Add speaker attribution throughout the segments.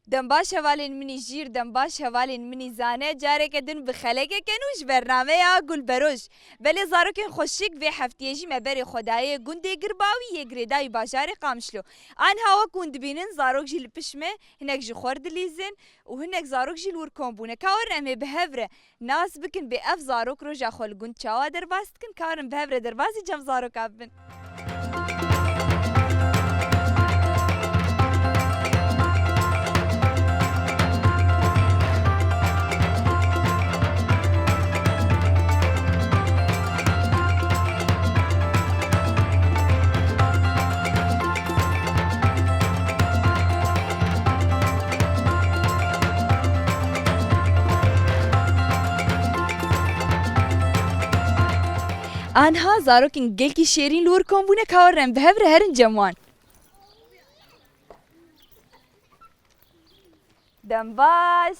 Speaker 1: دم باش هەواڵێن منی ژیر دەم باش هەواڵێن منی زانە جارێکە دن بخەلەکێکن وش بەرنامەیە گولبەرۆژ بەلێ زارۆکێن خۆشیک vê heftiyê jî me berê Xwedayê gundê girbawî yê girêdayî bajarê Qamişlo. An hawa ku hûn dibînin zarok jî li piş me hinek ji xwe dilîzin û hinek zarok jî li wir kombûne. Kawerin em ê bi hev re nas bikin bê ev zarok roja xwe li gund çawa derbas dikin kawerin bi hev re derbasî cem zaroka bibin. Anha zarokên gelkî şêrîn li wir kombûne kawerin bi hev re herin cem Dem baş.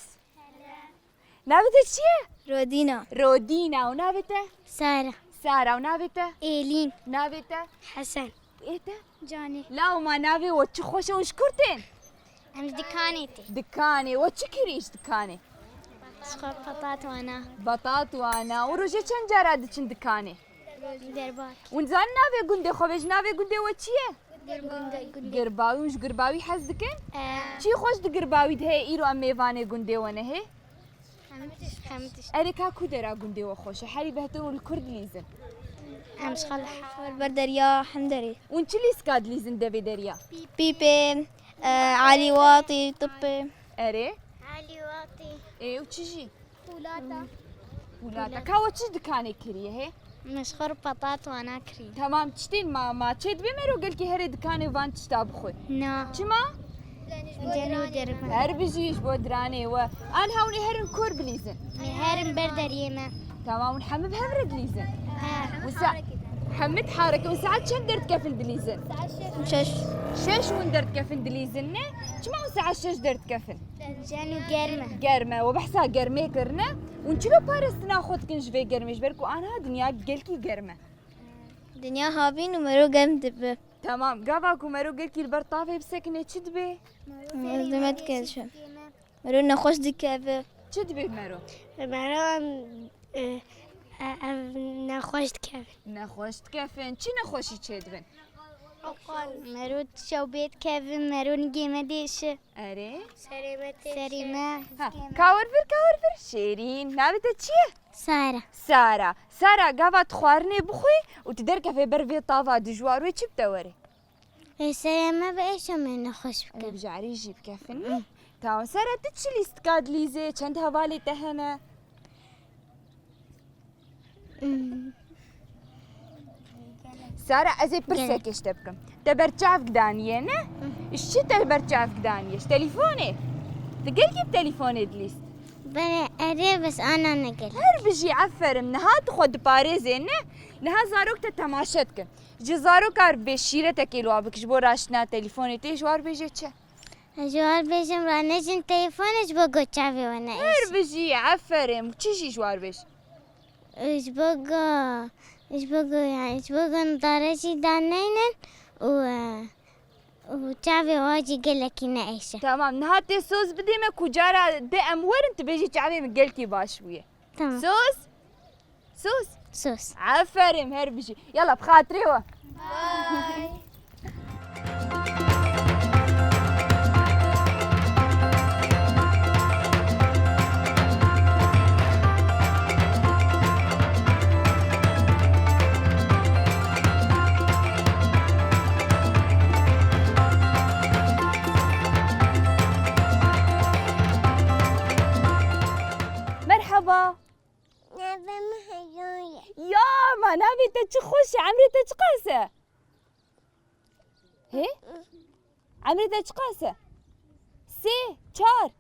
Speaker 1: Navê te çi ye?
Speaker 2: رودينا
Speaker 1: Rodîna û navê te?
Speaker 2: سارة
Speaker 1: Sara û navê te?
Speaker 2: إيلين
Speaker 1: Navê te?
Speaker 2: حسن
Speaker 1: Ê te?
Speaker 2: جاني
Speaker 1: La ma navê we çi xweş e û ji kur tên?
Speaker 2: أنا دكانتي
Speaker 1: Dikanê we çi kirî ji dikanê?
Speaker 2: سخر بطاط وأنا
Speaker 1: Batat wana û rojê çend cara diçin dikanê?
Speaker 2: دربات
Speaker 1: Hûn zanin navê gundê xwe ji navê gundê we çi ye? Girbawî û ji girbawî hez dikin? Çi xweş di girbawî de heye îro em mêvanê gundê we nehe?
Speaker 2: حمتش
Speaker 1: Erê ka ku dera gundê we xweş e herî behetin û li kur dilîzin.
Speaker 2: أمس خل البردريا حمدري
Speaker 1: Hûn çi lîska dilîzin devê deriya?
Speaker 2: بيبي علي واطي طبي
Speaker 1: Erê?
Speaker 2: علي واطي
Speaker 1: Ê û çi jî?
Speaker 2: فولاتا
Speaker 1: Pûlata. Ka we çi dikanê kiriye he?
Speaker 2: مسخر بطاط وأنا كري
Speaker 1: Tamam tiştên ma çê dibê mero gelkî herê dikanê van tişta bixwe.
Speaker 2: نا
Speaker 1: Çima?
Speaker 2: جاني دربات
Speaker 1: Her bijî ji bo diranê we. An hewlê herin kur bilîzin.
Speaker 2: هرم بردريا ما
Speaker 1: Tamam û hemû bi hev re dilîzin. Wisa hemû thareke û saet çend derdkefin dilîzin?
Speaker 2: شش
Speaker 1: Şeş hûn derdkefin dilîzin ne? Çima û saet şeş derdkefin?
Speaker 2: جاني جرمة
Speaker 1: Germe we behsa germê kirine û çilo parestina xwe dikin ji vê germê ji ber ku anha dinya gelkî germ e.
Speaker 2: دنيا هابين ومرو جم دب
Speaker 1: Tamam gava ku mero gelkî li ber tavê bisekine çi dibe?
Speaker 2: دمت كذا مرو نخش دكابة
Speaker 1: Çi dibe mero?
Speaker 2: مرو نخش دكابة
Speaker 1: Nexweş dikefin. Çi nexweşî çê dibin?
Speaker 2: مرو شو بيت كيفن مرو نجيمة ديش
Speaker 1: Erê?
Speaker 2: سريمة
Speaker 1: Kawir vir şêrîn. Navê te çi ye?
Speaker 2: سارة
Speaker 1: Sara. Sara gava tu xwarinê bixwî û tu derkefê ber vê tava dijwar wê çi bite were?
Speaker 2: سريمة بإيش من نخش
Speaker 1: Ew
Speaker 2: بكم
Speaker 1: bijarî jî bikefin. Tamam Sara tu çi lîstika dilîzê? Çend hevalê te hene? Sara ez ê pirsekê ji te bikim. Te berçav gidaniye ne? Ji çi te berçav gidaniye? Ji telîfonê? Tu gelkî bi telîfonê dilîst?
Speaker 2: بلا أري بس أنا نقل
Speaker 1: Her bijî eferim niha tu xwe diparêzê ne? Niha zarok te temaşe dikin. Ji zarokar bê şîretekê li wa bik ji bo raştina telîfonê tê ji war bêje çi?
Speaker 2: جوال بيجم رانجن تليفونك بقو تشافي وانا
Speaker 1: Her bijî eferim. Çi jî ji war bêj?
Speaker 2: ايش بقو يعني ايش بقو نضارجي دانينن وتشافي واجي قال لك هنا ايش
Speaker 1: Tamam niha tê soz bidê me ku cara de em werin tu bêjî çavê min gelkî baş bûye.
Speaker 2: تمام
Speaker 1: Soz? Soz?
Speaker 2: سوس
Speaker 1: Aferin her bijî. Yala bi xatirê we. Merhaba.
Speaker 2: نبى محيوية
Speaker 1: Ya ma navê te çi xweş e emrê te çi qas e? Hê? Emrê te çi qas e? Sê, çar.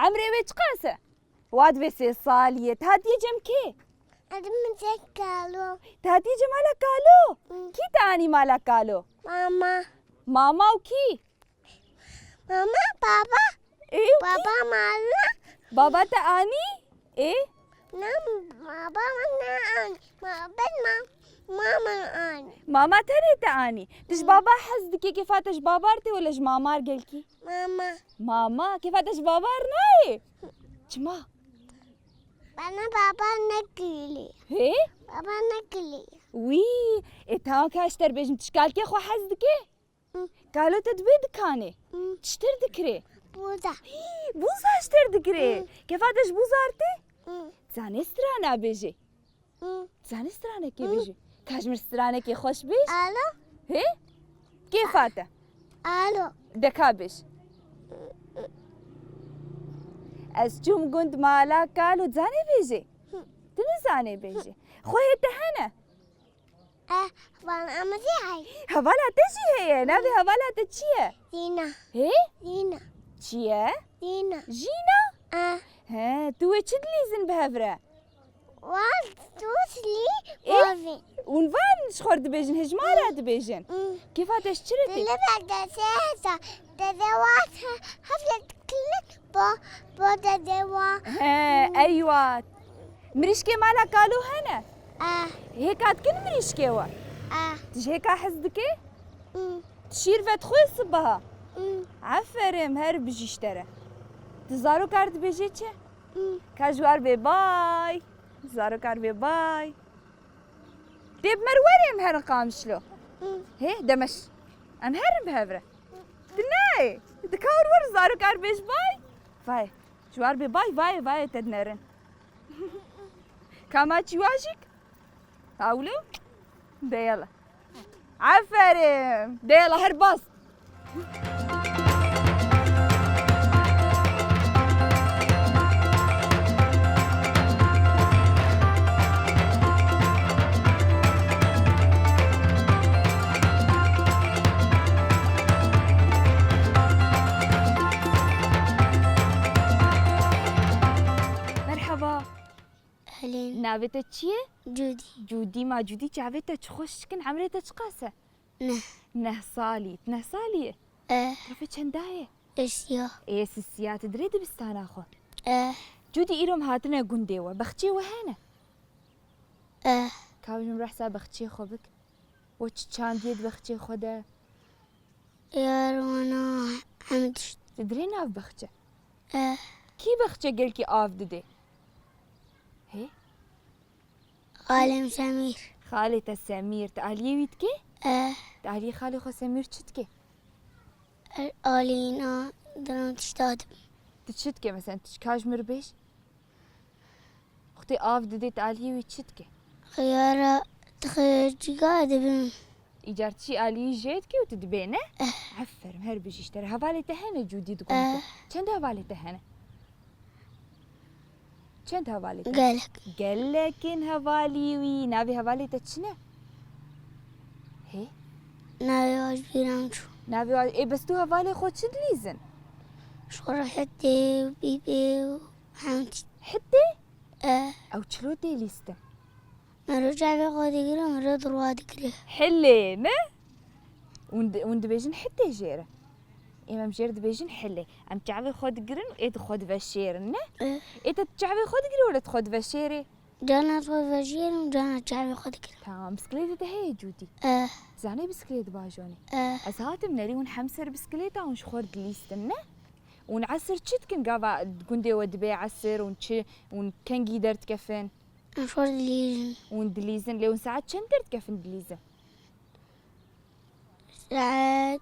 Speaker 1: Emrê wê çi qas e? Wad vê sê saliyê. Te hatiye cem kê?
Speaker 2: أنا متكالو
Speaker 1: Te hatiye cem mala kalo. Kî te anî mala kalo?
Speaker 2: ماما
Speaker 1: Mama û kî?
Speaker 2: ماما بابا
Speaker 1: Ê û kî?
Speaker 2: بابا ماما
Speaker 1: Baba te anî? Ê?
Speaker 2: نعم بابا ما بابا ما أنا
Speaker 1: ماما تريت اني تش بابا حزدكي كيفاتش بابارتي ولا ج مامار قالكي ماما كيفاتش بابار ناي جما
Speaker 2: أنا بابا نقلي
Speaker 1: هي
Speaker 2: بابا نقلي
Speaker 1: وي اتها كاشتر بيجم تشكالكي خو حزدكي قالوا تدبي دكاني تشتر دكري
Speaker 2: بودا
Speaker 1: بوزا اشتر دكري كيفاتش بوزارتي زاني سترانا بيجي زاني سترانا كي بيجي كاجمر سترانا كي خوش بيش
Speaker 2: ألو
Speaker 1: هي كيفاته
Speaker 2: ألو
Speaker 1: دكابش از جوم قند مالا قالوا زاني بيجي تنزاني بيجي خويا تهنا
Speaker 2: وأنا أمزي
Speaker 1: هوالا تجي هي نبي هوالا تجيه
Speaker 2: دينا
Speaker 1: هي
Speaker 2: دينا
Speaker 1: تشيه
Speaker 2: دينا
Speaker 1: جينا ها تو تشدليزن بهفرة
Speaker 2: وان توسلي
Speaker 1: إيه؟
Speaker 2: وافي
Speaker 1: ونفان شخور دبيجن هجمارة دبيجن كيفاش تشتريتي
Speaker 2: اللي بعد سياسة تدوات حفلة كلك بو تدوا
Speaker 1: ها ايوه مريشكي مالا قالوا هنا هيك كن مريشكي وا تجي هيك حزدكي تشير فات خوي صبها عفرم هرب جيشتره تزارو كارد بيجيتش كاجوار بي باي تزارو كارد بي باي ديب مروري مهر قامشلو هي دمش امهر بهبره تناي تكاور ور زارو كار بيش باي فاي جوار بي باي باي تدنرن كما تشواجك تاولو ديلا عفرم ديلا هرباص مرحبا
Speaker 2: هلين
Speaker 1: نابتة چیه؟
Speaker 2: جودي
Speaker 1: جودی ما جودی چاویتا چخوش کن عمريتا چقاسه؟
Speaker 2: نه
Speaker 1: 9 سالیه رفت چندایه؟
Speaker 2: اشياء
Speaker 1: ايه سيات دري دبستان اخو
Speaker 2: اه
Speaker 1: جودي إيرم هاتنا قنديوه بختي وهنا
Speaker 2: اه
Speaker 1: كاوجم راح سا بختي خوبك وش كان ديد بختي خوده
Speaker 2: يا رونا حمدش
Speaker 1: تدري ناف بختي
Speaker 2: اه
Speaker 1: كي بختي قالكي آف ددي هي
Speaker 2: عالم سمير
Speaker 1: خالي سمير تعالي ويتكي تعالي خالي خو سمير تشتكي
Speaker 2: آلينا درام تشتاد
Speaker 1: تشتكي مثلا تشكاج مربيش اختي آف ددي تعالي ويتشتكي
Speaker 2: خيارة تخرج قاعدة بم
Speaker 1: إيجارتشي آلي جيتكي وتدبينه عفر مهربش اشتري هفالي تهنا جودي تقول كند هفالي تهنا كند هفالي
Speaker 2: قالك
Speaker 1: قال لك إن هفالي وي نابي هفالي تتشنا هي
Speaker 2: نايوش بيرامشو
Speaker 1: نابي إيه بس تو هفالي خود شد ليزن
Speaker 2: شورا حتى وبيبي وحمدش
Speaker 1: حتى
Speaker 2: اه
Speaker 1: أو تشلوتي ليستا
Speaker 2: مرجع بقى دقيقة مرة ضروا دقيقة
Speaker 1: حلينا وند بيجن حتى جيرة إمام جير دبيجن حلي أم تعبي خود قرن إيه تخود فشيرنا إيه تتعبي خود قرن ولا تخود فشيري
Speaker 2: جانا طوي فجير وجانا تعبي قى دقيقة
Speaker 1: تمام بسكليتة هي جودي زاني بسكليت باجوني أسهات منري ونحمسر بسكليتة ونشخور دليستنا ونعسر تشتكن قابا قندي ودبي عسر ونكن قيدر تكفن
Speaker 2: مشوار دليل
Speaker 1: وندليزن لو ساعات شندر تكفن دليزن
Speaker 2: ساعات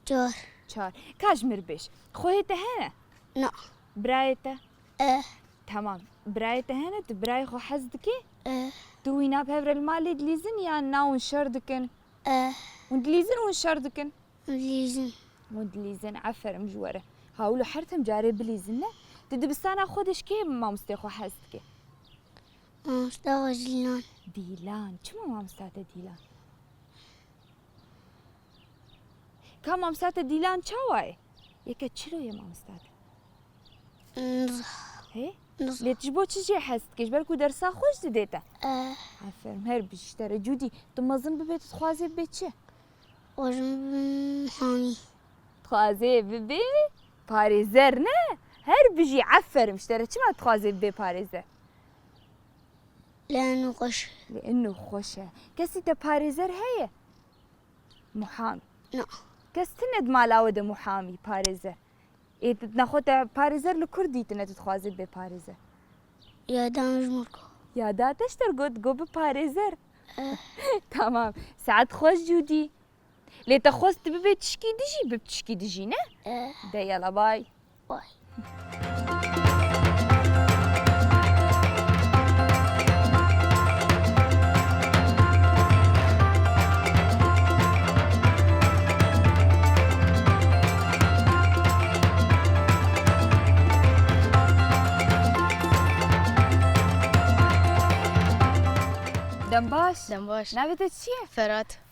Speaker 2: جار
Speaker 1: شار كاجمر بيش خويته هنا
Speaker 2: نا
Speaker 1: برايته
Speaker 2: اه
Speaker 1: تمام برايته هنا تبراي خو حزدكي
Speaker 2: اه
Speaker 1: توينا بهبر المال دليزن يا ناون شردكن
Speaker 2: اه
Speaker 1: وندليزن ونشردكن
Speaker 2: دليل
Speaker 1: وندليزن عفر مجوره هاولو حرتم جاري بليزنه تدبستانا خودش كي ما مستيخو حزدكي
Speaker 2: مستوى جلان
Speaker 1: ديلان شو ما مستاته ديلان كم مستاته ديلان شواي يك تشلو يا ما مستاته هي
Speaker 2: نص
Speaker 1: ليه تجبو تشي حزدكيش بالكو درسا خوش ديتا
Speaker 2: اه
Speaker 1: عفر مهر بيشتري جودي تمازن ببيت تخوازي ببيتشي
Speaker 2: وجم حامي
Speaker 1: تخوازي ببي باريزر نه هر بيجي عفر مشتري شو ما تخوازي ببي باريزر
Speaker 2: لأنه قش.
Speaker 1: لأنه خوشة. كسي تباريزر هي محامي.
Speaker 2: لا.
Speaker 1: كستند مالاودة محامي باريزر. إيه تناخد باريزر لكردي تنا تتخوازي بباريزر.
Speaker 2: يا دامج مركو.
Speaker 1: يا دا تشتر جو بباريزر. تمام. ساعات خوش جودي. لي تخوز تبي تشكي دجي بتشكي دجي نه؟ دا يلا باي.
Speaker 2: باي.
Speaker 1: دنباش
Speaker 3: دنباش
Speaker 1: نابت چیه؟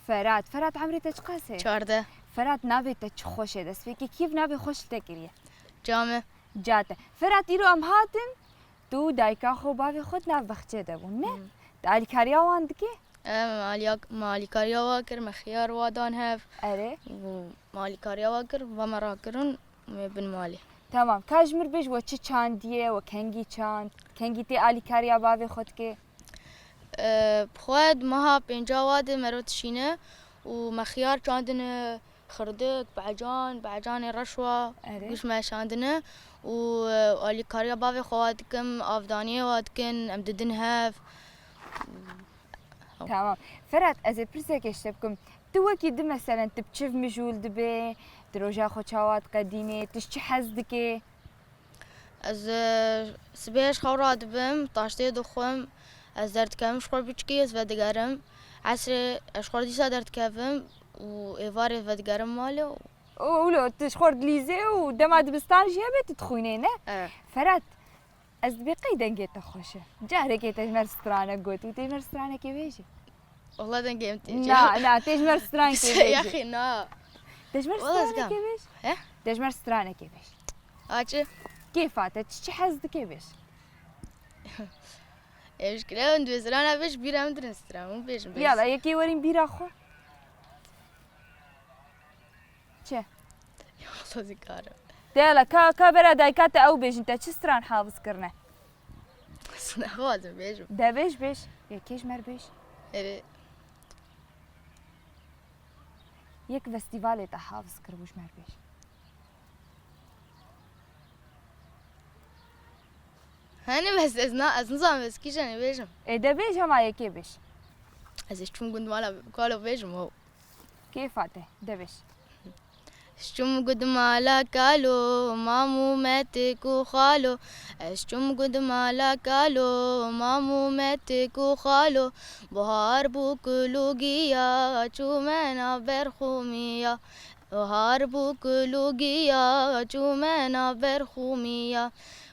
Speaker 1: فرات عمري تشقاسه
Speaker 3: 14
Speaker 1: فرات نابت تشخوشه دست فيكي كيف نابي خوش تكريه
Speaker 3: جامع
Speaker 1: جاته فرات إيرو أم هاتن تو دايكا خو بافي خود ناف بخچه دبون نه؟ دالي كاريا واندكي؟
Speaker 3: مالي كاريا واكر مخيار وادان هف
Speaker 1: أره
Speaker 3: مالي كاريا واكر ومراكرون بن مالي
Speaker 1: تمام كاجمر بيج وچه چانديه وكنگي چاند كنگي تي آلي كاريا بافي خود که؟
Speaker 3: بخواد مها بينجا واد مروت شينه ومخيار چاندن خردك بعجان رشوة وش ما شاندنه وآلي كاريا بافي خواتكم أفدانية واتكن أمددن هاف
Speaker 1: تمام فرات از پرسه کشتبکم تو وکی دو مثلا تبچف مجول دبی دروجا خو چاوات قدیمه تشچی حزدکه
Speaker 3: از سبيش خورات بم طاشتي دخوم از درد كم شخور بيشكي از ودگرم عصر اشخور ديسا درد كفم و ايوار ودگرم مالو
Speaker 1: اولو تشخور دليزه و دما دبستان جيبه تدخوينه نه فرات از بقي دنگه تخوشه جهره که تجمر سترانه گوت و تجمر سترانه که بیجه
Speaker 3: والله دنگه امتي
Speaker 1: لا تجمر سترانه که بیجه
Speaker 3: يا اخي نا
Speaker 1: تجمر سترانه که بیجه تجمر سترانه که بیجه
Speaker 3: اچه
Speaker 1: كيفاته تشي حزدكي بيش
Speaker 3: ايش كده وند بزرانا بيش بيرا مدرن سترا بيش
Speaker 1: يلا يكي ورين بيرا خو چه
Speaker 3: والله ذكاره
Speaker 1: ديلا كا برا دايكاتا او بيش انت چه ستران حافظ كرنه
Speaker 3: سنا خواز بيش
Speaker 1: دا بيش يكيش مر بيش
Speaker 3: ايه
Speaker 1: يك فستيفالي تا حافظ كروش مر بيش
Speaker 3: هاني بس از نظام بس كيش انا بيجم
Speaker 1: ايه دا بيش هما يكي بيش
Speaker 3: از اشتم قد مالا قالوا بيجم هو
Speaker 1: كيفاته دا بيش
Speaker 3: اشتم قد مالا قالوا مامو ماتك وخالو اشتم قد مالا قالوا مامو ماتك وخالو بهار بوكلوغيا چومنا برخوميا بهار بوكلوغيا چومنا برخوميا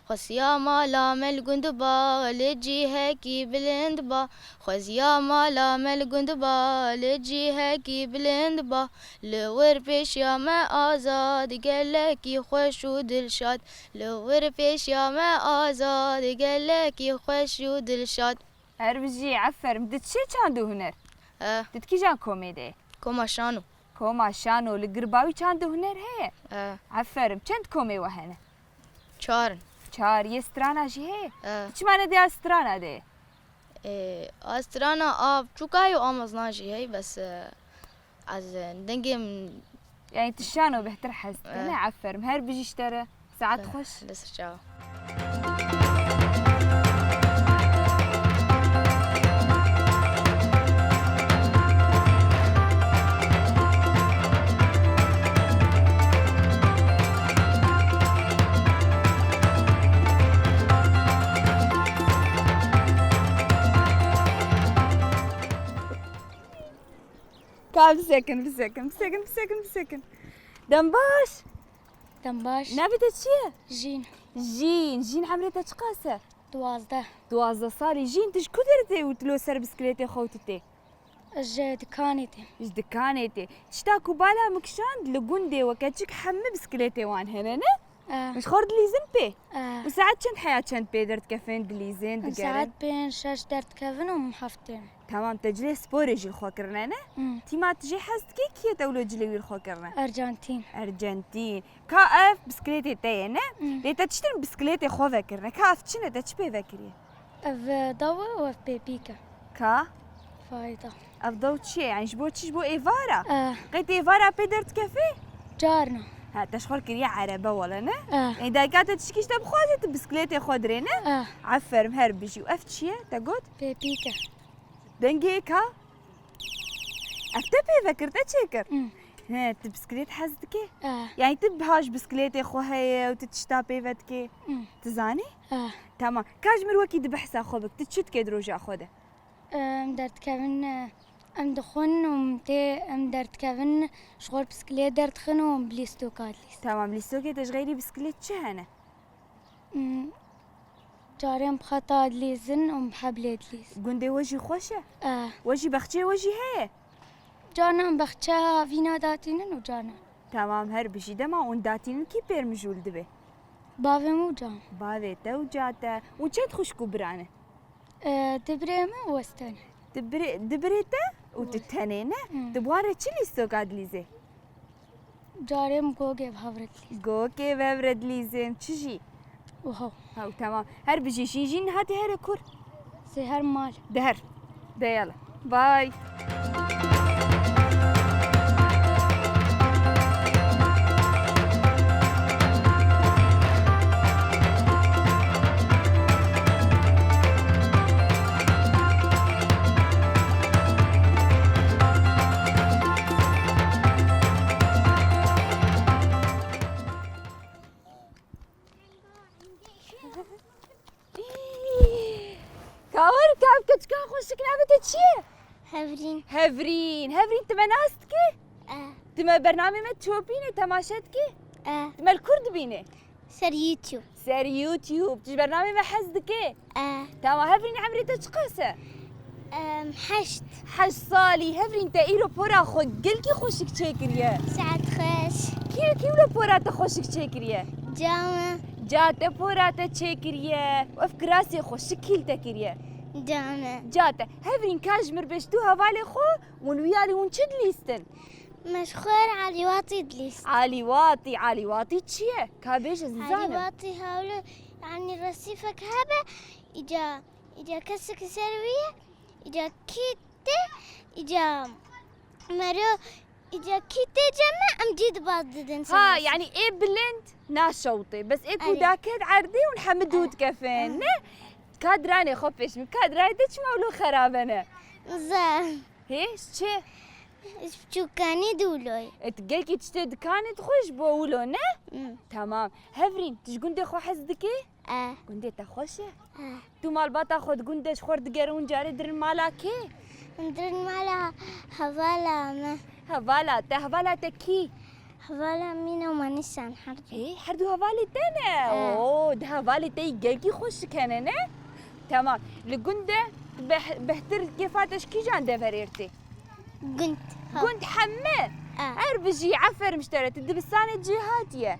Speaker 3: خسيا مالا مل قندبا لجي هكي بلندبا خسيا مالا مل قندبا لجي هكي بلندبا لور بيش يا ما آزاد قالك خوش ودلشاد لور بيش يا ما آزاد قالك خوش ودلشاد
Speaker 1: هربجي عفر مدت شي چاندو هنر تتكي جان كوميدي كوما شانو لقرباوي چاندو هنر هي عفر چند كومي وهنا 4 ये स्त्राना जी है कुछ माने दे स्त्राना दे
Speaker 3: स्त्राना आप चुका है आमज़ना जी है बस आज दंगे
Speaker 1: يعني تشانو بهتر حس انا عفر مهر بيجي اشترى ساعات خوش
Speaker 3: لسه جاو
Speaker 1: بسكن دنباش نابت تشيه جين عمرتها تشقاسه 12 صالي جين تش كدرتي وتلو سر بسكليتي خوتتي دكانتي تشتاكو بالا مكشاند لقندي وكاتشك حمي بسكليتي وان هنا مش خورد ليزن بي وساعات شن حياة شن بي درت كفين دليزين دقرن
Speaker 2: ساعات بين شاش درت كفين ومحفتين
Speaker 1: تمام تجلي سبوري جي الخوكرنا تي ما تجي حستكي كي تولو جلي الخوكرنا أرجنتين كاف بسكليتي تاينا لي تشتري بسكليتي خو فكرنا كاف تشنا تشبي فكري
Speaker 2: في ضوء وفي بيبيكا
Speaker 1: كا
Speaker 2: فايدة
Speaker 1: افضل شي يعني شبو ايفارا قيت ايفارا بيدرت كافيه
Speaker 2: جارنا
Speaker 1: ها تشخور كريا عربة ولا نه
Speaker 2: اه
Speaker 1: إذا كانت تشكيش تبخوزة بسكليتة خضرينة عفر مهر بيجي وقفت شيء تقول
Speaker 2: بيبيكا
Speaker 1: دنجيك ها أفتبي فكرت أشكر ها تبسكليت حزتك يعني تبهاش بسكليتة خوهية وتتشتابي فتكي تزاني تمام كاج مروكي دبحسا خوبك تتشت كدروجا خوده
Speaker 2: درت كافن ام دخون ومتي ام درت كافن شغل بسكليت درت خنو بليستو كادليس
Speaker 1: تمام ليستوكي تشغيري بسكليت شهنة
Speaker 2: جارين بخطا دليزن ومحبلي دليز
Speaker 1: قندي وجهي خوشة وجهي بختي وجهي هي
Speaker 2: جانا بختشا فينا داتينن وجانا
Speaker 1: تمام هر بشي دما ونداتين كي بير مجول دبي
Speaker 2: بابي مو جان
Speaker 1: بافيتا وجاتا وشات خوش كبرانة
Speaker 2: دبريمة وستاني
Speaker 1: دبريتا وتتهنينا دبوارة تشلي ستوكاد ليزي
Speaker 2: جارين بوغي بهافرت ليز
Speaker 1: جوكي بابرد ليزي تشجي
Speaker 2: وهو
Speaker 1: هاو تمام هر بشي شيجين هاتي هر كور
Speaker 2: سهر مال
Speaker 1: دهر ده يلا باي كاور كاب كتكا خوشك لعبة تشيه
Speaker 2: هافرين
Speaker 1: هفرين تما ناستكي تما برنامج ما تشوفيني تماشتكي تما الكرد بيني
Speaker 2: سر يوتيوب
Speaker 1: سار يوتيوب تجي برنامج ما حزدكي تما هفرين عمري تشقاسه حش صالي هفرين تايرو بورا خو قلكي خوشك تشكريا
Speaker 2: ساعة خش
Speaker 1: كيلو بورا تخوشك تشكريا
Speaker 2: جامع
Speaker 1: جاتا بورا تشكريا وافكراسي خوشك كيل تكريا
Speaker 2: جامع
Speaker 1: جاتا هفرين كاجمر بشتوها بالي خو ونويالي ونشد ليستن
Speaker 2: مشخور علي واطي دليس
Speaker 1: عالي واطي تشيه كابيش
Speaker 2: علي
Speaker 1: زانه
Speaker 2: واطي هاولو يعني رصيفك هبة إجا كسك سروية إجا كيتة إجا مرو إجا كيتة جمع أم جيد بعض ددن
Speaker 1: ها يعني ايه بلند ناشوطي بس ايه كوداكد عردي ونحمدود كفين كادراني خفش من كادراني تشمولو خرابنا
Speaker 2: زين
Speaker 1: هيش تشي
Speaker 2: شو كاني دولوي
Speaker 1: تقلكي تشتي دكاني تخش بولو نه تمام هفرين تش قندي خو حزدكي قندي تخوشه تو مال باتا خود قندش خورد قرون جاري درن مالاكي
Speaker 2: ندرن مالا هوالا ما
Speaker 1: هوالا تكي
Speaker 2: هوالا مينا وما نسان حرد
Speaker 1: ايه حردو هوالي تانا اوه ده هوالي تاي قلقي خوش كان نه تمام لقنده بهتر كيفاتش كي جان دفريرتي كنت حمه اربجي عفر مشترت الدبسانة جهاتية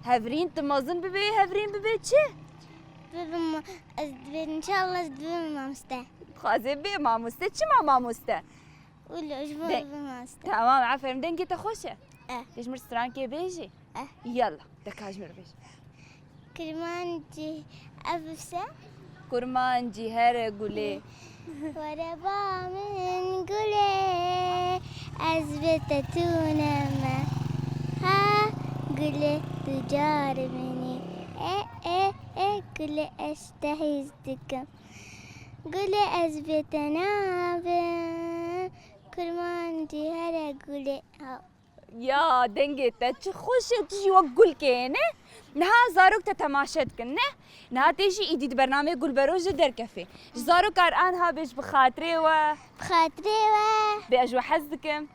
Speaker 1: هفرين تمازن ببي هفرين ببي تشي
Speaker 2: ان شاء الله ازدبي مامستا
Speaker 1: خازي بي ماموستا تشي ما ماموستا
Speaker 2: ولا اجبر بمامستا
Speaker 1: تمام عفر مدنكي تخوشه ليش مرستران كي بيجي يلا دكاج مربيش
Speaker 2: كرمانجي أبسا
Speaker 1: كرمانجي هرا قولي
Speaker 2: وربا من قولي أزبتتونا ما ها قولي تجاربني إيه قولي أشتهيزتكم قولي أزبتنا كرمانجي هرا قولي
Speaker 1: يا دنگی تا خوش تجي وقول كينه نها زاروك تتماشد كنه نها تيجي ايدي برنامج قول بروج در كافي زاروك ارانها بيش بخاطري و بأجو حزدكم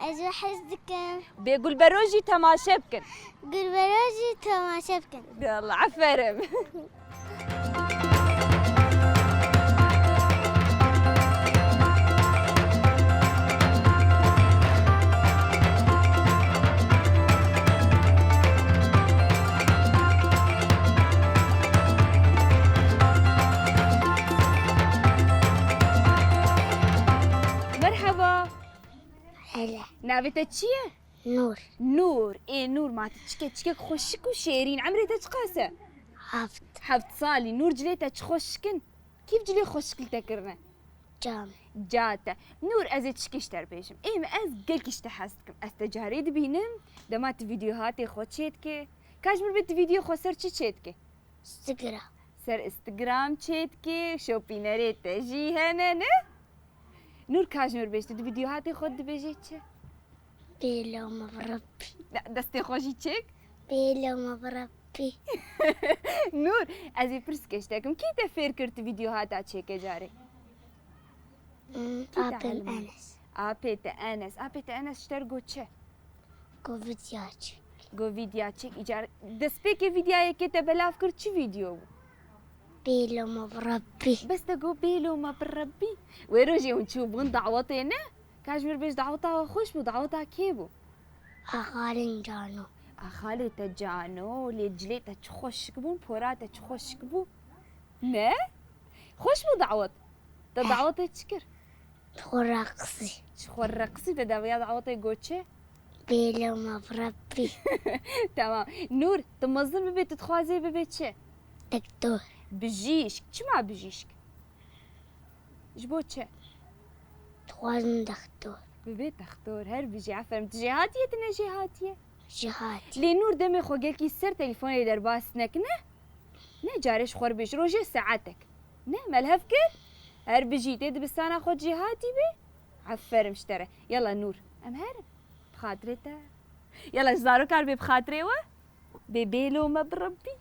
Speaker 1: بيقول بروجي تماشبكن
Speaker 2: قول بروجي تماشبكن
Speaker 1: يلا عفرم نابته چیه؟ نور ايه نور ما تشكي خوشك وشيرين عمري تشقاسه 7 صالي نور جليتها تخوشكن كيف جلي خوشكل تكرنا
Speaker 2: جام
Speaker 1: جاتا نور از تشكيش تربيشم ايم از قلكش تحسكم استجاريد بينم دمات فيديوهاتي خوتشيتكي كاجمر بيت فيديو خسر تشيتكي
Speaker 2: سقرا
Speaker 1: سر انستغرام تشيتكي شوبينري تجي هنا نه نور كاجمر بيشت فيديوهاتي خود بيجيتش
Speaker 2: بيلو مبربي
Speaker 1: لا دستي خوشي تشيك
Speaker 2: بيلو مبربي
Speaker 1: نور ازي برسكش تاكم كي تفير كرت فيديوهات تشيك جاري
Speaker 2: أبل أنس
Speaker 1: ابيت انس اشترقو تشه
Speaker 2: كوفيدياتش
Speaker 1: جو فيديوهاتك ايجار دسبيكي فيديو كي بلاف كرت شي فيديو
Speaker 2: بيلو مبربي
Speaker 1: بس تقو بيلو ما بربي ويروجي ونشوفون دعوتنا كاجمر بيش دعوتها خوش بو دعوتها كيبو
Speaker 2: أخالين جانو
Speaker 1: اخالي تجانو لجلي تخوش كبون بورا تخوش كبو نه خوش بو دعوت دعوتها تشكر
Speaker 2: تخرقسي
Speaker 1: شخور رقصي تداويا دعوتها جوتشه
Speaker 2: بيلو مبربي
Speaker 1: تمام نور تمظل ببيت تخوازي ببيت شه
Speaker 2: دكتور
Speaker 1: بجيشك شما بجيشك جبوت شه
Speaker 2: توازن دكتور
Speaker 1: ببيت تختار هر بجي عفرم جهاتية تنا جهاتية
Speaker 2: جهات
Speaker 1: لي نور دمي خو قالكي سر تليفوني در باسنك نه جارش خور بيش روجي ساعتك نه ملهف كر هر بجي تد بستانا خود جهاتي بي عفرم اشترى يلا نور ام هرب بخاطرته يلا جزارو كار بي بخاطري و ببيلو ما بربي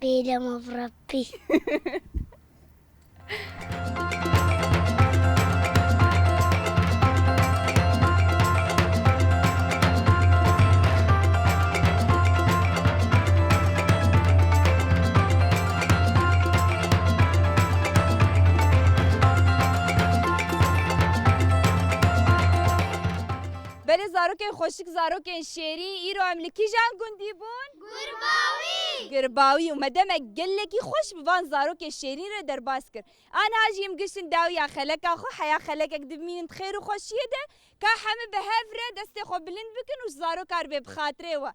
Speaker 2: بيلو مبربي
Speaker 1: بله زاروکن خوشک زاروکن شیری ایرو املکی جان گندی بون گرباوی اومدم گلکی خوش بوان زاروک شیرین رو در باز کرد آن هاجیم گشتن داویا خلک خو حیا خلک دبمین خیر و خوشیه ده که همه به هفره دست خو بلند بکن و زاروک کار به بخاطره و